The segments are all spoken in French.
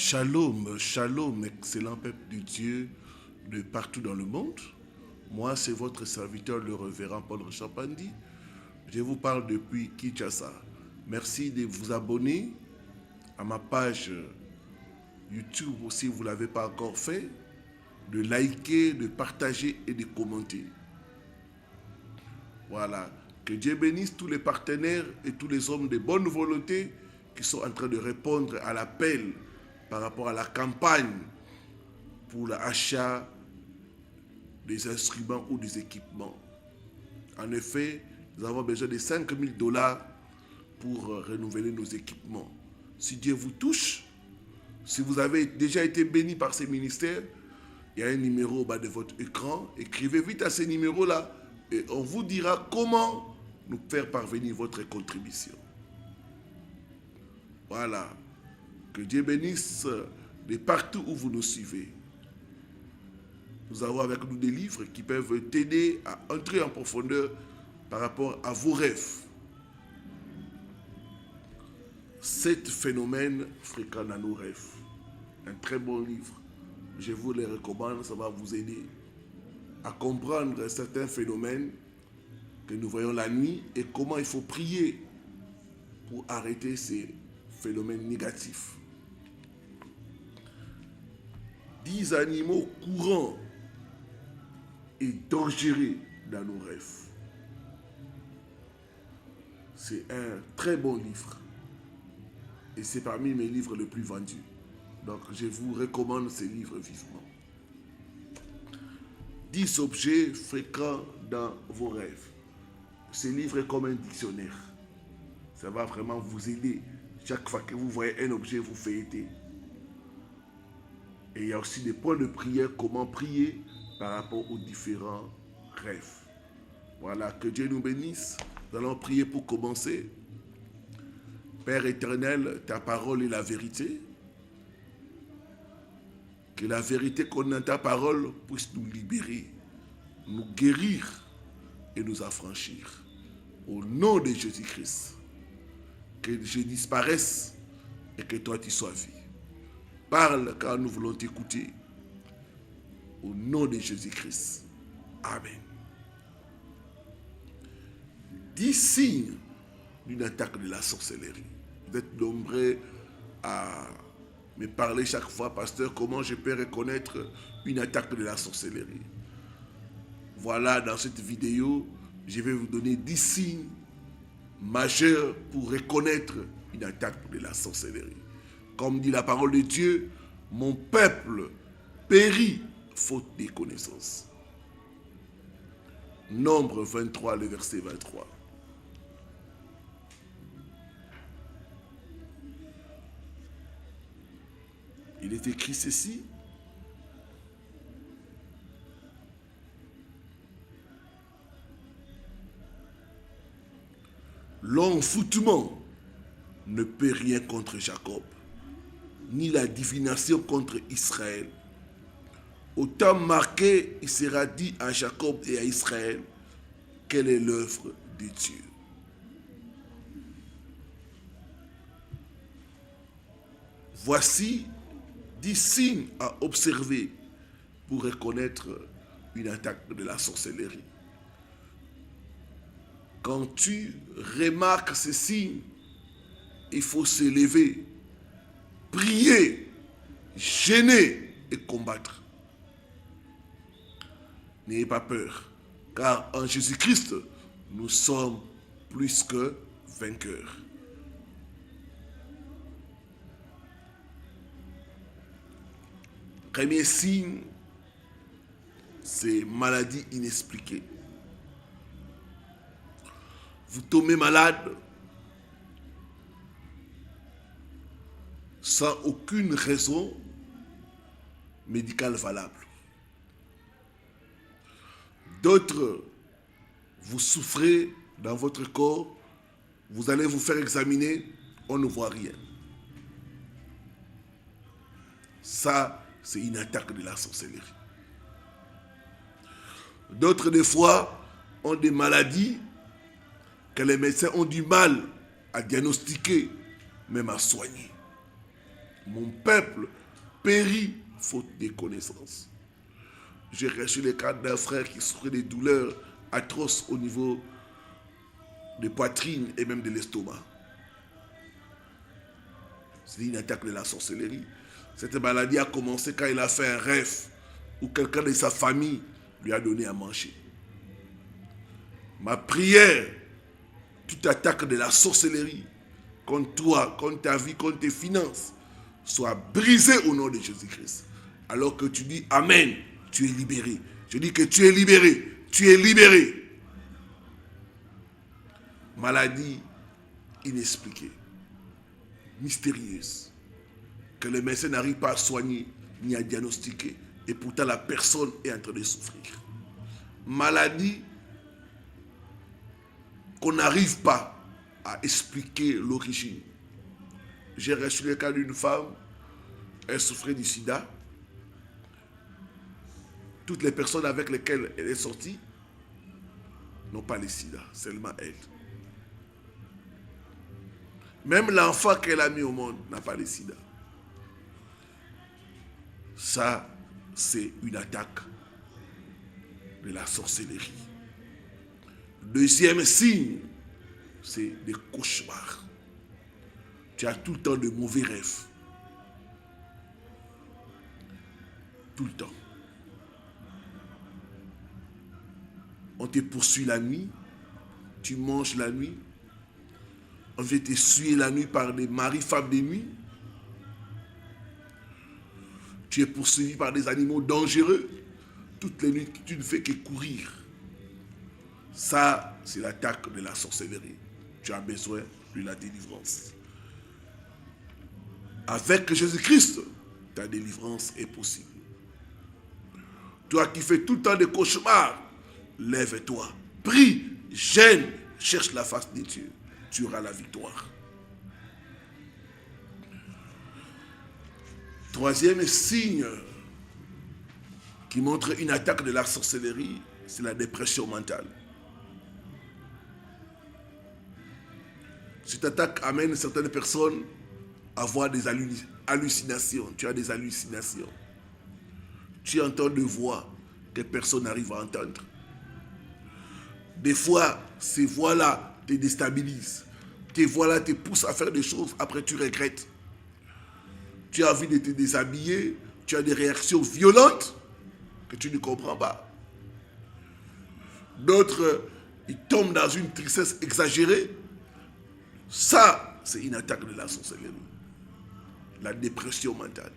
Shalom, shalom, excellent peuple de Dieu de partout dans le monde. Moi, c'est votre serviteur, le révérend Paul Richard Pandi. Je vous parle depuis Kinshasa. Merci de vous abonner à ma page YouTube si vous ne l'avez pas encore fait, de liker, de partager et de commenter. Voilà. Que Dieu bénisse tous les partenaires et tous les hommes de bonne volonté qui sont en train de répondre à l'appel par rapport à la campagne pour l'achat des instruments ou des équipements. En effet, nous avons besoin de 5 000 $ pour renouveler nos équipements. Si Dieu vous touche, si vous avez déjà été béni par ces ministères, il y a un numéro au bas de votre écran. Écrivez vite à ce numéro-là et on vous dira comment nous faire parvenir votre contribution. Voilà. Que Dieu bénisse de partout où vous nous suivez. Nous avons avec nous des livres qui peuvent t'aider à entrer en profondeur par rapport à vos rêves. 7 phénomènes fréquents dans nos rêves. Un très bon livre. Je vous le recommande, ça va vous aider à comprendre certains phénomènes que nous voyons la nuit et comment il faut prier pour arrêter ces phénomènes négatifs. 10 animaux courants et dangereux dans nos rêves. C'est un très bon livre. Et c'est parmi mes livres les plus vendus. Donc je vous recommande ces livres vivement. 10 objets fréquents dans vos rêves. Ce livre est comme un dictionnaire. Ça va vraiment vous aider. Chaque fois que vous voyez un objet, vous feuilletez. Et il y a aussi des points de prière, comment prier par rapport aux différents rêves. Voilà, que Dieu nous bénisse. Nous allons prier pour commencer. Père éternel, ta parole est la vérité. Que la vérité qu'on a dans ta parole puisse nous libérer, nous guérir et nous affranchir. Au nom de Jésus-Christ, que je disparaisse et que toi tu sois vu. Parle car nous voulons t'écouter. Au nom de Jésus-Christ. Amen. 10 signes d'une attaque de la sorcellerie. Vous êtes nombreux à me parler chaque fois, pasteur, comment je peux reconnaître une attaque de la sorcellerie. Voilà, dans cette vidéo, je vais vous donner 10 signes majeurs pour reconnaître une attaque de la sorcellerie. Comme dit la parole de Dieu, mon peuple périt faute de connaissances. Nombre 23, le verset 23. Il est écrit ceci. L'enfoutement ne peut rien contre Jacob, ni la divination contre Israël. Au temps marqué, il sera dit à Jacob et à Israël quelle est l'œuvre de Dieu. Voici 10 signes à observer pour reconnaître une attaque de la sorcellerie. Quand tu remarques ces signes, il faut se lever, prier, gêner et combattre. N'ayez pas peur, car en Jésus-Christ, nous sommes plus que vainqueurs. Premier signe, c'est maladie inexpliquée. Vous tombez malade sans aucune raison médicale valable. D'autres, vous souffrez dans votre corps, vous allez vous faire examiner, on ne voit rien. Ça, c'est une attaque de la sorcellerie. D'autres, des fois, ont des maladies que les médecins ont du mal à diagnostiquer, même à soigner. Mon peuple périt faute de connaissances. J'ai reçu les cas d'un frère qui souffrait des douleurs atroces au niveau de poitrine et même de l'estomac. C'est une attaque de la sorcellerie. Cette maladie a commencé quand il a fait un rêve où quelqu'un de sa famille lui a donné à manger. Ma prière, toute attaque de la sorcellerie contre toi, contre ta vie, contre tes finances, soit brisée au nom de Jésus-Christ. Alors que tu dis Amen, tu es libéré. Je dis que tu es libéré, tu es libéré. Maladie inexpliquée, mystérieuse, que le médecin n'arrive pas à soigner ni à diagnostiquer, et pourtant la personne est en train de souffrir. Maladie qu'on n'arrive pas à expliquer l'origine. J'ai reçu le cas d'une femme, elle souffrait du sida. Toutes les personnes avec lesquelles elle est sortie n'ont pas le sida, seulement elle. Même l'enfant qu'elle a mis au monde n'a pas le sida. Ça, c'est une attaque de la sorcellerie. Deuxième signe, c'est des cauchemars. Tu as tout le temps de mauvais rêves. Tout le temps. On te poursuit la nuit, tu manges la nuit, on vient te suer la nuit par des maris, femmes de nuit. Tu es poursuivi par des animaux dangereux. Toutes les nuits, tu ne fais que courir. Ça, c'est l'attaque de la sorcellerie. Tu as besoin de la délivrance. Avec Jésus-Christ, ta délivrance est possible. Toi qui fais tout le temps des cauchemars, lève-toi, prie, gêne, cherche la face de Dieu. Tu auras la victoire. Troisième signe qui montre une attaque de la sorcellerie, c'est la dépression mentale. Cette attaque amène certaines personnes à avoir des hallucinations. Tu as des hallucinations. Tu entends des voix que personne n'arrive à entendre. Des fois, ces voix-là te déstabilisent. Tes voix-là te poussent à faire des choses, après tu regrettes. Tu as envie de te déshabiller, tu as des réactions violentes que tu ne comprends pas. D'autres, ils tombent dans une tristesse exagérée. Ça, c'est une attaque de la sorcellerie. La dépression mentale.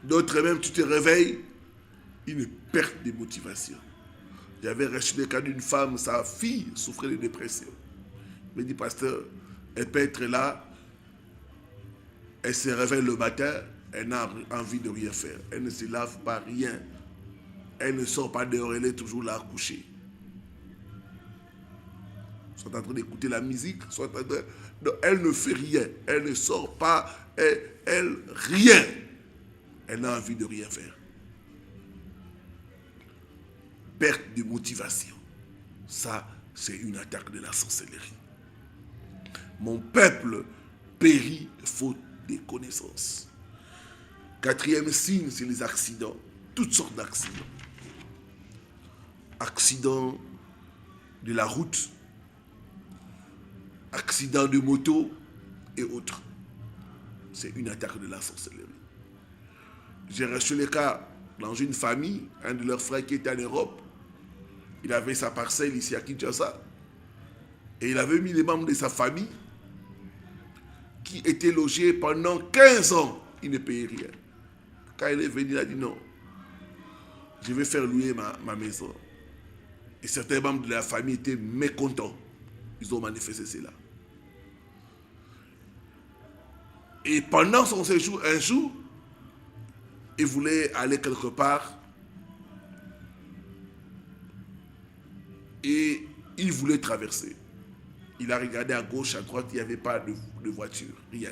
D'autres même, tu te réveilles, une perte de motivation. J'avais reçu le cas d'une femme, sa fille souffrait de dépression. Il me dit, pasteur, elle peut être là, elle se réveille le matin, elle n'a envie de rien faire. Elle ne se lave pas, rien. Elle ne sort pas dehors, elle est toujours là couchée. Soit en train d'écouter la musique, soit en train... Non, elle ne fait rien, elle ne sort pas, elle rien. Elle n'a envie de rien faire. Perte de motivation. Ça, c'est une attaque de la sorcellerie. Mon peuple périt faute de connaissances. Quatrième signe, c'est les accidents. Toutes sortes d'accidents. Accidents de la route, accidents de moto et autres. C'est une attaque de la sorcellerie. J'ai reçu le cas dans une famille, un de leurs frères qui était en Europe. Il avait sa parcelle ici à Kinshasa. Et il avait mis les membres de sa famille qui étaient logés pendant 15 ans. Il ne payait rien. Quand il est venu, il a dit non. Je vais faire louer ma maison. Et certains membres de la famille étaient mécontents. Ils ont manifesté cela. Et pendant son séjour, un jour, il voulait aller quelque part. Et il voulait traverser. Il a regardé à gauche, à droite, il n'y avait pas de voiture, rien.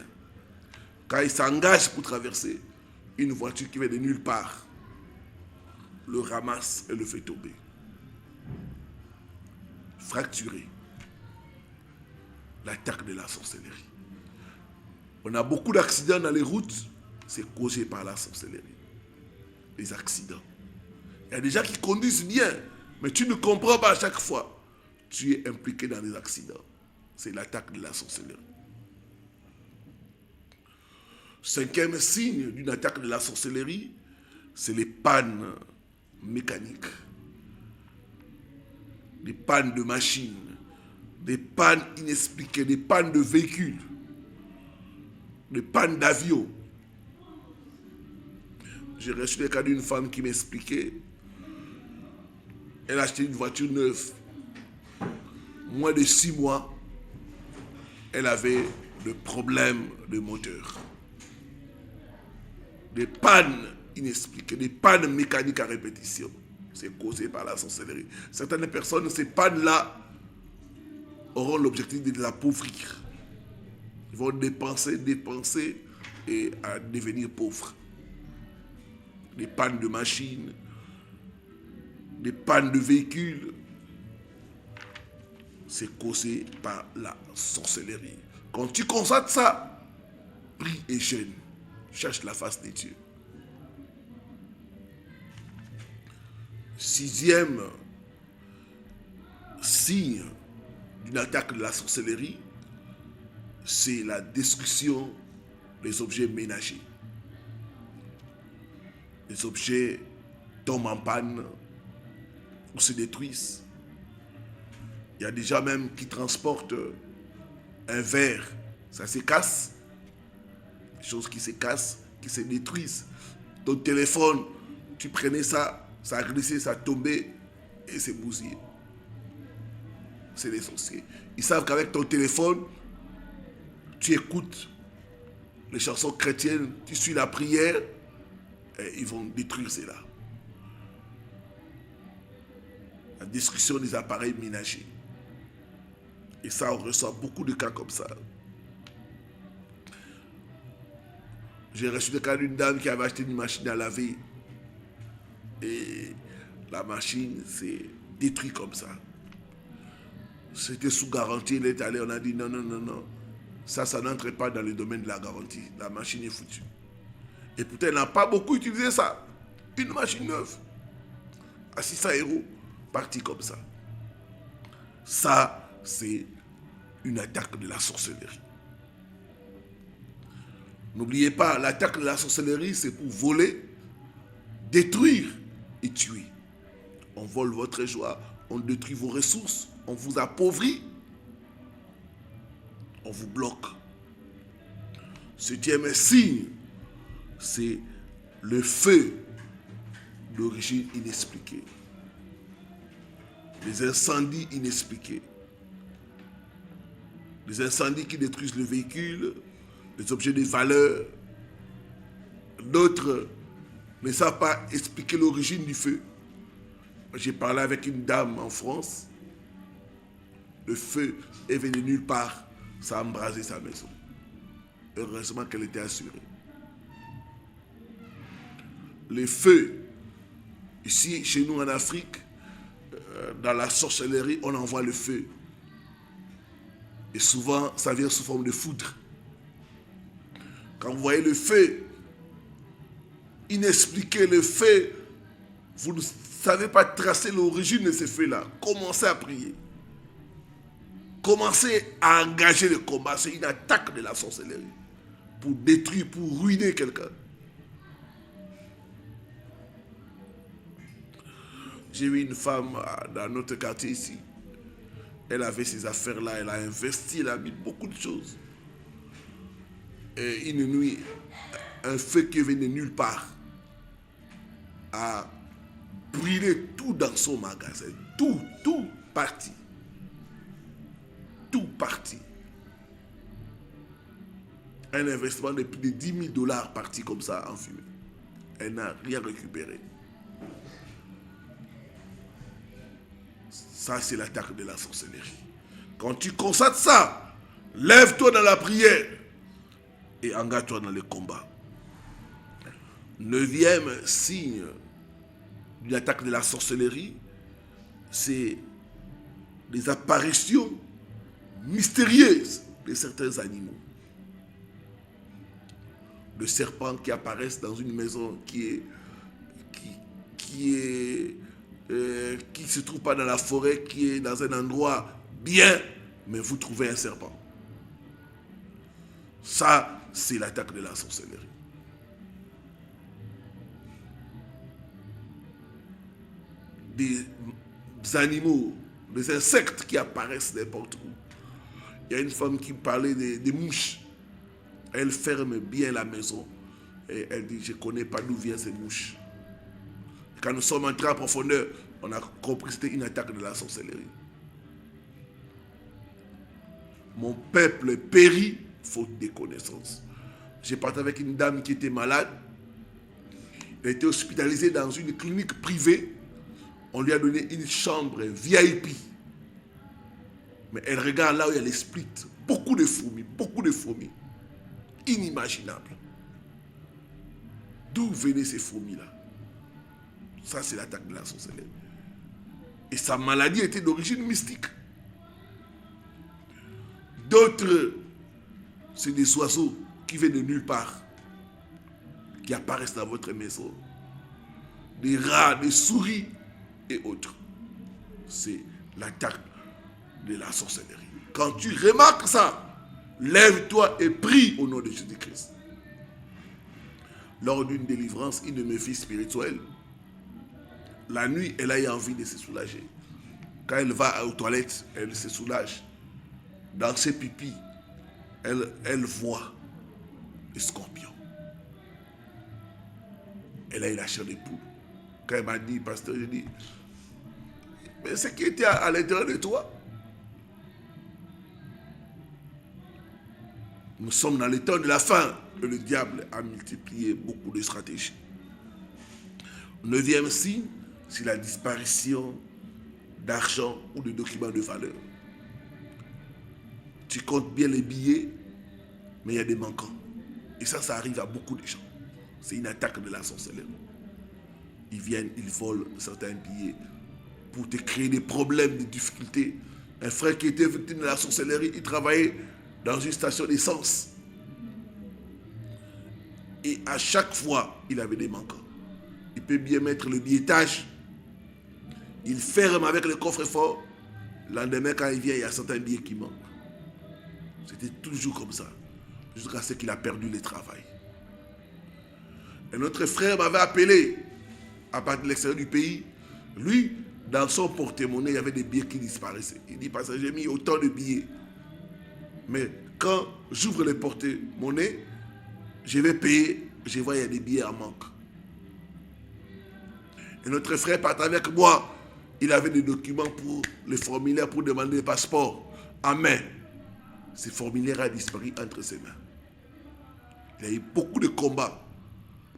Quand il s'engage pour traverser, une voiture qui vient de nulle part le ramasse et le fait tomber. Fracturé. L'attaque de la sorcellerie. On a beaucoup d'accidents dans les routes, c'est causé par la sorcellerie. Les accidents. Il y a des gens qui conduisent bien, mais tu ne comprends pas à chaque fois. Tu es impliqué dans des accidents. C'est l'attaque de la sorcellerie. Cinquième signe d'une attaque de la sorcellerie, c'est les pannes mécaniques. Des pannes de machines, des pannes inexpliquées, des pannes de véhicules, des pannes d'avions. J'ai reçu le cas d'une femme qui m'expliquait, elle a acheté une voiture neuve. Moins de 6 mois, elle avait des problèmes de moteur. Des pannes inexpliquées, des pannes mécaniques à répétition. C'est causé par la sorcellerie. Certaines personnes, ces pannes-là, auront l'objectif de l'appauvrir. Ils vont dépenser et à devenir pauvres. Des pannes de machines, des pannes de véhicules, c'est causé par la sorcellerie. Quand tu constates ça, prie et jeûne. Cherche la face de Dieu. Sixième signe d'une attaque de la sorcellerie, c'est la destruction des objets ménagers. Les objets tombent en panne ou se détruisent. Il y a des gens même qui transportent un verre, ça se casse. Des choses qui se cassent, qui se détruisent. Ton téléphone, tu prenais ça, ça a glissé, ça a tombé et c'est bousillé. C'est des sorciers. Ils savent qu'avec ton téléphone, tu écoutes les chansons chrétiennes, tu suis la prière et ils vont détruire cela. La destruction des appareils ménagers. Et ça, on ressent beaucoup de cas comme ça. J'ai reçu le cas d'une dame qui avait acheté une machine à laver. Et la machine s'est détruite comme ça. C'était sous garantie, elle est allée, on a dit non. Ça n'entre pas dans le domaine de la garantie. La machine est foutue. Et pourtant, elle n'a pas beaucoup utilisé ça. Une machine neuve. À 600 €, partie comme ça. Ça, c'est une attaque de la sorcellerie. N'oubliez pas, l'attaque de la sorcellerie, c'est pour voler, détruire et tuer. On vole votre joie, on détruit vos ressources, on vous appauvrit, on vous bloque. Septième signe, c'est le feu d'origine inexpliquée. Les incendies inexpliqués. Les incendies qui détruisent le véhicule, les objets de valeur. D'autres ne savent pas expliquer l'origine du feu. J'ai parlé avec une dame en France. Le feu est venu de nulle part. Ça a embrasé sa maison. Heureusement qu'elle était assurée. Les feux, ici, chez nous en Afrique, dans la sorcellerie, on envoie le feu. Et souvent, ça vient sous forme de foudre. Quand vous voyez le feu, inexpliqué, le feu, vous ne savez pas tracer l'origine de ce feu-là. Commencez à prier. Commencez à engager le combat. C'est une attaque de la sorcellerie. Pour détruire, pour ruiner quelqu'un. J'ai vu une femme dans notre quartier ici. Elle avait ses affaires-là, elle a investi, elle a mis beaucoup de choses. Et une nuit, un feu qui venait de nulle part a brûlé tout dans son magasin. Tout parti. Tout parti. Un investissement de plus de 10 000 $ parti comme ça en fumée. Elle n'a rien récupéré. Ça, c'est l'attaque de la sorcellerie. Quand tu constates ça, lève-toi dans la prière et engage-toi dans le combat. Neuvième signe d'une attaque de la sorcellerie, c'est les apparitions mystérieuses de certains animaux. de serpents qui apparaissent dans une maison qui se trouve pas dans la forêt, qui est dans un endroit bien, mais vous trouvez un serpent. Ça, c'est l'attaque de la sorcellerie. Des animaux, des insectes qui apparaissent n'importe où. Il y a une femme qui parlait des mouches. Elle ferme bien la maison et elle dit, je ne connais pas d'où viennent ces mouches. Quand nous sommes entrés en profondeur, on a compris que c'était une attaque de la sorcellerie. Mon peuple périt faute de connaissances. J'ai parlé avec une dame qui était malade. Elle a été hospitalisée dans une clinique privée. On lui a donné une chambre VIP. Mais elle regarde là où il y a les splits. Beaucoup de fourmis. Inimaginables. D'où venaient ces fourmis-là? Ça, c'est l'attaque de la sorcellerie. Et sa maladie était d'origine mystique. D'autres, c'est des oiseaux qui viennent de nulle part, qui apparaissent dans votre maison. Des rats, des souris et autres. C'est l'attaque de la sorcellerie. Quand tu remarques ça, lève-toi et prie au nom de Jésus-Christ. Lors d'une délivrance, une de mes filles spirituelles, la nuit, elle a eu envie de se soulager. Quand elle va aux toilettes, elle se soulage. Dans ses pipis, elle voit les scorpions. Elle a eu la chair de poule. Quand elle m'a dit, pasteur, j'ai dit, mais ce qui était à l'intérieur de toi, nous sommes dans le temps de la fin. Et le diable a multiplié beaucoup de stratégies. 9e signe, c'est la disparition d'argent ou de documents de valeur. Tu comptes bien les billets, mais il y a des manquants. Et ça arrive à beaucoup de gens. C'est une attaque de la sorcellerie. Ils viennent, ils volent certains billets pour te créer des problèmes, des difficultés. Un frère qui était victime de la sorcellerie, il travaillait dans une station d'essence. Et à chaque fois, il avait des manquants. Il peut bien mettre le billettage. Il ferme avec le coffre-fort. Le lendemain, quand il vient, il y a certains billets qui manquent. C'était toujours comme ça. Jusqu'à ce qu'il a perdu le travail. Et notre frère m'avait appelé à partir de l'extérieur du pays. Lui, dans son porte-monnaie, il y avait des billets qui disparaissaient. Il dit, parce que j'ai mis autant de billets. Mais quand j'ouvre le porte-monnaie, je vais payer, je vois il y a des billets en manque. Et notre frère partait avec moi. Il avait des documents pour les formulaires pour demander le passeport en main. Ce formulaire a disparu entre ses mains. Il y a eu beaucoup de combats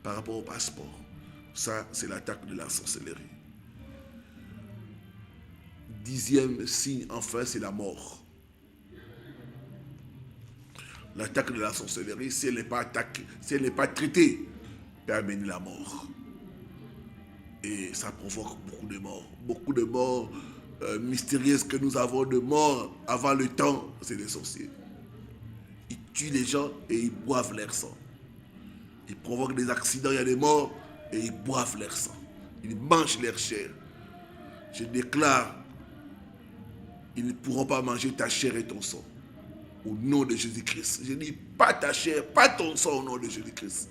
par rapport au passeport. Ça, c'est l'attaque de la sorcellerie. 10e signe, enfin, c'est la mort. L'attaque de la sorcellerie, si elle n'est pas attaquée, si elle n'est pas traitée, peut amener la mort. Et ça provoque beaucoup de morts mystérieuses que nous avons, de morts avant le temps, c'est les sorciers. Ils tuent les gens et ils boivent leur sang. Ils provoquent des accidents, il y a des morts et ils boivent leur sang. Ils mangent leur chair. Je déclare, ils ne pourront pas manger ta chair et ton sang. Au nom de Jésus-Christ. Je dis pas ta chair, pas ton sang au nom de Jésus-Christ.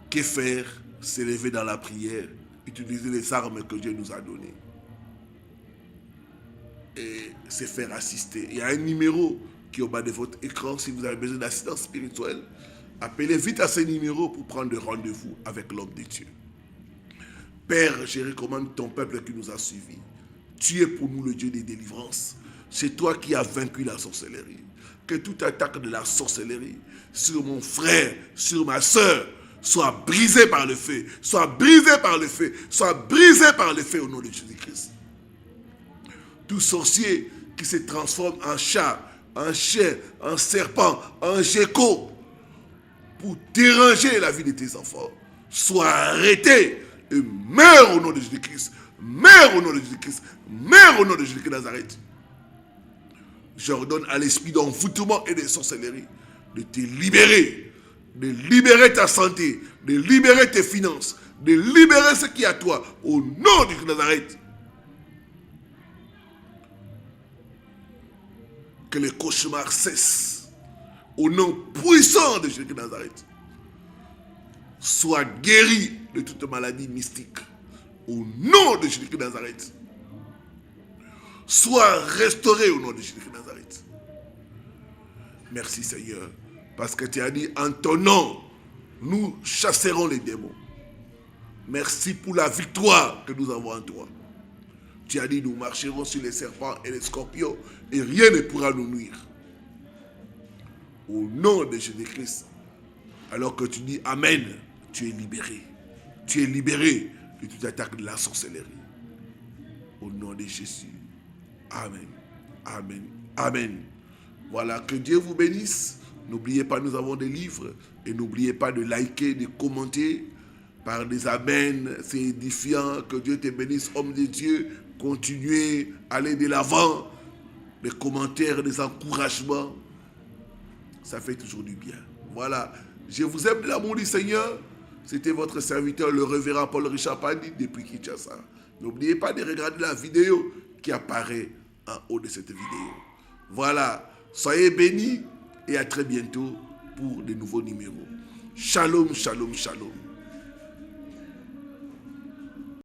Que faire? S'élever dans la prière, utiliser les armes que Dieu nous a données. Et se faire assister. Il y a un numéro qui est au bas de votre écran. Si vous avez besoin d'assistance spirituelle, appelez vite à ce numéro pour prendre rendez-vous avec l'homme de Dieu. Père, je recommande ton peuple qui nous a suivis. Tu es pour nous le Dieu des délivrances. C'est toi qui as vaincu la sorcellerie. Que toute attaque de la sorcellerie sur mon frère, sur ma soeur, soit brisée par le feu, soit brisée par le feu, soit brisée par le feu au nom de Jésus-Christ. Tout sorcier qui se transforme en chat, en chien, en serpent, en gecko, pour déranger la vie de tes enfants, soit arrêté et meurt au nom de Jésus-Christ. Meurt au nom de Jésus-Christ. Meurt au nom de Jésus-Christ de Nazareth. j'ordonne à l'esprit d'envoûtement et de sorcellerie de te libérer, de libérer ta santé, de libérer tes finances, de libérer ce qui est à toi, au nom de Nazareth. Que les cauchemars cessent, au nom puissant de Jésus de Nazareth. Sois guéri de toute maladie mystique, au nom de Jésus de Nazareth. Sois restauré au nom de Jésus de Nazareth. Merci Seigneur, parce que tu as dit en ton nom, nous chasserons les démons. Merci pour la victoire que nous avons en toi. Tu as dit nous marcherons sur les serpents et les scorpions et rien ne pourra nous nuire. Au nom de Jésus-Christ, alors que tu dis Amen, tu es libéré. Tu es libéré de toute attaque de la sorcellerie. Au nom de Jésus. Amen. Amen. Amen. Voilà, que Dieu vous bénisse. N'oubliez pas, nous avons des livres. Et n'oubliez pas de liker, de commenter. Par des amens, c'est édifiant. Que Dieu te bénisse, homme de Dieu. Continuez, allez de l'avant. Des commentaires, des encouragements. Ça fait toujours du bien. Voilà. Je vous aime de l'amour du Seigneur. C'était votre serviteur, le révérend Paul Richard Pandi, depuis Kinshasa. N'oubliez pas de regarder la vidéo qui apparaît en haut de cette vidéo. Voilà. Soyez bénis et à très bientôt pour de nouveaux numéros. Shalom, shalom, shalom.